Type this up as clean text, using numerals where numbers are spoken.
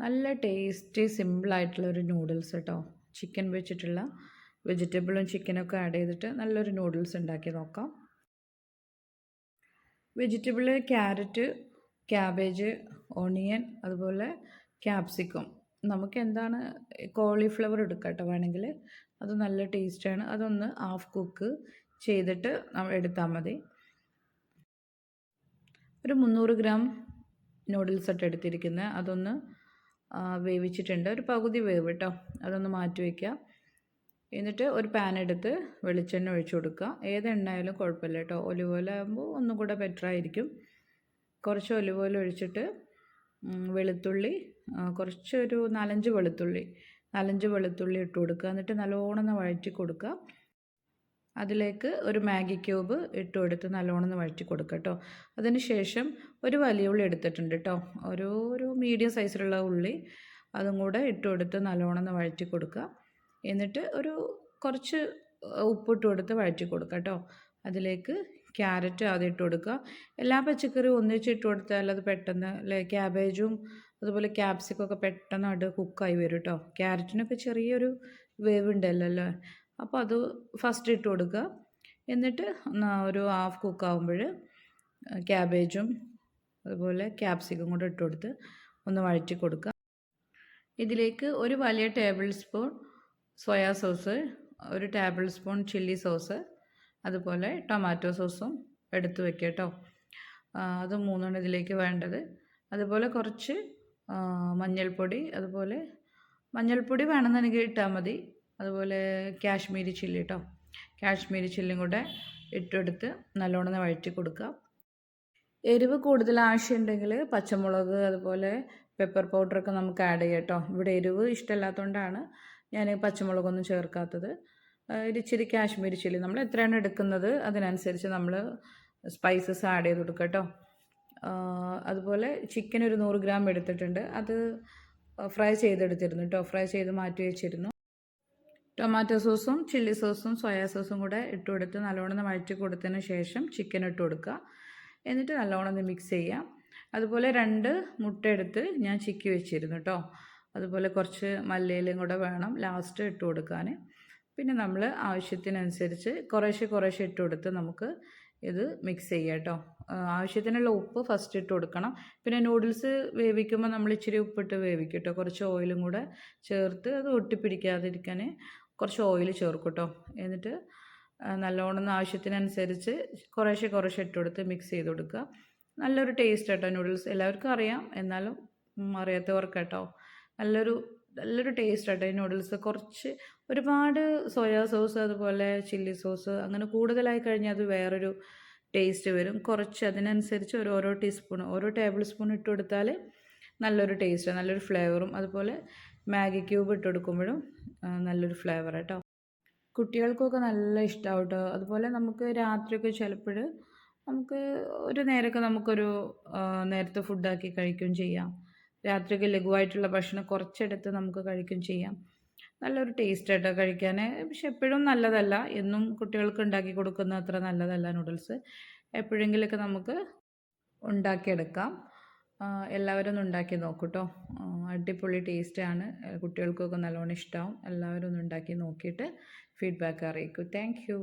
നല്ല ടേസ്റ്റി സിമ്പിളായിട്ടുള്ളൊരു നൂഡിൽസ് കേട്ടോ. ചിക്കൻ വെച്ചിട്ടുള്ള വെജിറ്റബിളും ചിക്കനൊക്കെ ആഡ് ചെയ്തിട്ട് നല്ലൊരു നൂഡിൽസ് ഉണ്ടാക്കി നോക്കാം. വെജിറ്റബിൾ ക്യാരറ്റ്, ക്യാബേജ്, ഓണിയൻ, അതുപോലെ ക്യാപ്സിക്കം. നമുക്ക് എന്താണ് കോളിഫ്ലവർ എടുക്കാം കേട്ടോ വേണമെങ്കിൽ. അത് നല്ല ടേസ്റ്റാണ്. അതൊന്ന് ഹാഫ് കുക്ക് ചെയ്തിട്ട് എടുത്താൽ മതി. ഒരു 300 ഗ്രാം നൂഡിൽസ് ഇട്ട് എടുത്തിരിക്കുന്നത്. അതൊന്ന് വേവിച്ചിട്ടുണ്ട്. ഒരു പകുതി വേവ് കേട്ടോ. അതൊന്ന് മാറ്റി വയ്ക്കുക. എന്നിട്ട് ഒരു പാൻ എടുത്ത് വെളിച്ചെണ്ണ ഒഴിച്ചു കൊടുക്കുക. ഏത് എണ്ണയായാലും കുഴപ്പമില്ല കേട്ടോ. ഒലിവ് ഓയിൽ ആകുമ്പോൾ ഒന്നും കൂടെ ബെറ്റർ ആയിരിക്കും. കുറച്ച് ഒലിവ് ഓയിൽ ഒഴിച്ചിട്ട് വെളുത്തുള്ളി, കുറച്ചൊരു 4-5 വെളുത്തുള്ളി ഇട്ട് കൊടുക്കുക. എന്നിട്ട് നല്ലോണം ഒന്ന് വഴറ്റി കൊടുക്കുക. അതിലേക്ക് ഒരു മാഗി ക്യൂബ് ഇട്ട് കൊടുത്ത് നല്ലോണം ഒന്ന് വഴറ്റി കൊടുക്കുക കേട്ടോ. അതിന് ശേഷം ഒരു വലിയ ഉള്ളി എടുത്തിട്ടുണ്ട് കേട്ടോ. ഒരു മീഡിയം സൈസിലുള്ള ഉള്ളി അതും കൂടെ ഇട്ട് കൊടുത്ത് നല്ലോണം ഒന്ന് വഴറ്റി കൊടുക്കുക. എന്നിട്ട് കുറച്ച് ഉപ്പിട്ട് കൊടുത്ത് വഴറ്റി കൊടുക്കുക കേട്ടോ. അതിലേക്ക് ക്യാരറ്റ് ആദ്യം ഇട്ട് കൊടുക്കുക. എല്ലാ പച്ചക്കറിയും ഒന്നിച്ചിട്ട് കൊടുത്താൽ അത് പെട്ടെന്ന് ക്യാബേജും അതുപോലെ ക്യാപ്സിക്കൊക്കെ പെട്ടെന്ന് അത് കുക്കായി വരും കേട്ടോ. ക്യാരറ്റിനൊക്കെ ചെറിയൊരു വേവ് ഉണ്ടല്ലോ. അപ്പോൾ അത് ഫസ്റ്റ് ഇട്ട് കൊടുക്കുക. എന്നിട്ട് ഒരു ഹാഫ് കുക്കാവുമ്പോൾ ക്യാബേജും അതുപോലെ ക്യാപ്സിക്കും കൂടെ ഇട്ട് കൊടുത്ത് ഒന്ന് വഴറ്റി കൊടുക്കുക. ഇതിലേക്ക് ഒരു വലിയ ടേബിൾ സ്പൂൺ സോയാ സോസ്, ഒരു ടേബിൾ സ്പൂൺ ചില്ലി സോസ്, അതുപോലെ ടൊമാറ്റോ സോസും എടുത്ത് വെക്കുക കേട്ടോ. അത് മൂന്നെണ്ണം ഇതിലേക്ക് വേണ്ടത്. അതുപോലെ കുറച്ച് മഞ്ഞൾപ്പൊടി, അതുപോലെ മഞ്ഞൾപ്പൊടി വേണമെന്നുണ്ടെങ്കിൽ ഇട്ടാൽ മതി. അതുപോലെ കാശ്മീരി ചില്ലി കേട്ടോ. കാശ്മീരി ചില്ലിയും കൂടെ ഇട്ടെടുത്ത് നല്ലോണം വഴറ്റി കൊടുക്കുക. എരിവ് കൂടുതൽ ആവശ്യമുണ്ടെങ്കിൽ പച്ചമുളക് അതുപോലെ പെപ്പർ പൗഡറൊക്കെ നമുക്ക് ആഡ് ചെയ്യാം കേട്ടോ. ഇവിടെ എരിവ് ഇഷ്ടമില്ലാത്തതുകൊണ്ടാണ് ഞാൻ പച്ചമുളകൊന്നും ചേർക്കാത്തത്. ഇച്ചിരി കാശ്മീരി ചില്ലി നമ്മൾ എത്രയാണ് എടുക്കുന്നത് അതിനനുസരിച്ച് നമ്മൾ സ്പൈസസ് ആഡ് ചെയ്ത് കൊടുക്കുക കേട്ടോ. അതുപോലെ ചിക്കൻ ഒരു 100 ഗ്രാം എടുത്തിട്ടുണ്ട്. അത് ഫ്രൈ ചെയ്തെടുത്തിരുന്നു കേട്ടോ. ഫ്രൈ ചെയ്ത് മാറ്റി വെച്ചിരുന്നു. ടൊമാറ്റോ സോസും ചില്ലി സോസും സോയാ സോസും കൂടെ ഇട്ട് കൊടുത്ത് നല്ലോണം വഴറ്റി കൊടുത്തതിന് ശേഷം ചിക്കൻ ഇട്ട് കൊടുക്കുക. എന്നിട്ട് നല്ലോണം ഒന്ന് മിക്സ് ചെയ്യാം. അതുപോലെ 2 മുട്ട എടുത്ത് ഞാൻ ചിക്കി വെച്ചിരുന്നു കേട്ടോ. അതുപോലെ കുറച്ച് മല്ലിയിലയും കൂടെ വേണം ലാസ്റ്റ് ഇട്ട് കൊടുക്കാൻ. പിന്നെ നമ്മൾ ആവശ്യത്തിനനുസരിച്ച് കുറേശ്ശെ ഇട്ട് കൊടുത്ത് നമുക്ക് ഇത് മിക്സ് ചെയ്യാം കേട്ടോ. ആവശ്യത്തിനുള്ള ഉപ്പ് ഫസ്റ്റ് ഇട്ട് കൊടുക്കണം. പിന്നെ നൂഡിൽസ് വേവിക്കുമ്പോൾ നമ്മൾ ഇച്ചിരി ഉപ്പിട്ട് വേവിക്കും കേട്ടോ. കുറച്ച് ഓയിലും കൂടെ ചേർത്ത് അത് ഒട്ടിപ്പിടിക്കാതിരിക്കാൻ കുറച്ച് ഓയിൽ ചേർക്കും കേട്ടോ. എന്നിട്ട് നല്ലോണം ആവശ്യത്തിനനുസരിച്ച് കുറേശ്ശെ ഇട്ട് കൊടുത്ത് മിക്സ് ചെയ്ത് കൊടുക്കുക. നല്ലൊരു ടേസ്റ്റ് കേട്ടോ നൂഡിൽസ്. എല്ലാവർക്കും അറിയാം, എന്നാലും അറിയാത്തവർക്ക് കേട്ടോ. നല്ലൊരു ടേസ്റ്റ് കേട്ടോ ഈ നൂഡിൽസ്. ഒരുപാട് സോയാ സോസ് അതുപോലെ ചില്ലി സോസ് അങ്ങനെ കൂടുതലായി കഴിഞ്ഞാൽ അത് വേറൊരു ടേസ്റ്റ് വരും. കുറച്ച് അതിനനുസരിച്ച് ഓരോ ടേബിൾ സ്പൂൺ ഇട്ട് കൊടുത്താൽ നല്ലൊരു ടേസ്റ്റ്, നല്ലൊരു ഫ്ലേവറും. അതുപോലെ മാഗി ക്യൂബ് ഇട്ട് കൊടുക്കുമ്പോഴും നല്ലൊരു ഫ്ലേവർ കേട്ടോ. കുട്ടികൾക്കൊക്കെ നല്ല ഇഷ്ടമാവും കേട്ടോ. അതുപോലെ നമുക്ക് രാത്രിയൊക്കെ ചിലപ്പോൾ നമുക്ക് ഒരു നേരമൊക്കെ നമുക്കൊരു നേരത്തെ ഫുഡാക്കി കഴിക്കുകയും ചെയ്യാം. രാത്രിയൊക്കെ ലഘുവായിട്ടുള്ള ഭക്ഷണം കുറച്ചെടുത്ത് നമുക്ക് കഴിക്കുകയും ചെയ്യാം. നല്ലൊരു ടേസ്റ്റ് ആയിട്ടോ കഴിക്കാൻ. പക്ഷെ എപ്പോഴും നല്ലതല്ല, എന്നും കുട്ടികൾക്ക് ഉണ്ടാക്കി കൊടുക്കുന്ന അത്ര നല്ലതല്ല നൂഡിൽസ്. എപ്പോഴെങ്കിലുമൊക്കെ നമുക്ക് ഉണ്ടാക്കിയെടുക്കാം. എല്ലാവരും ഒന്ന് ഉണ്ടാക്കി നോക്കൂ കേട്ടോ. അടിപൊളി ടേസ്റ്റാണ്. കുട്ടികൾക്കൊക്കെ നല്ലോണം ഇഷ്ടമാവും. എല്ലാവരും ഒന്ന് ഉണ്ടാക്കി നോക്കിയിട്ട് ഫീഡ്ബാക്ക് അറിയിക്കൂ. Thank you.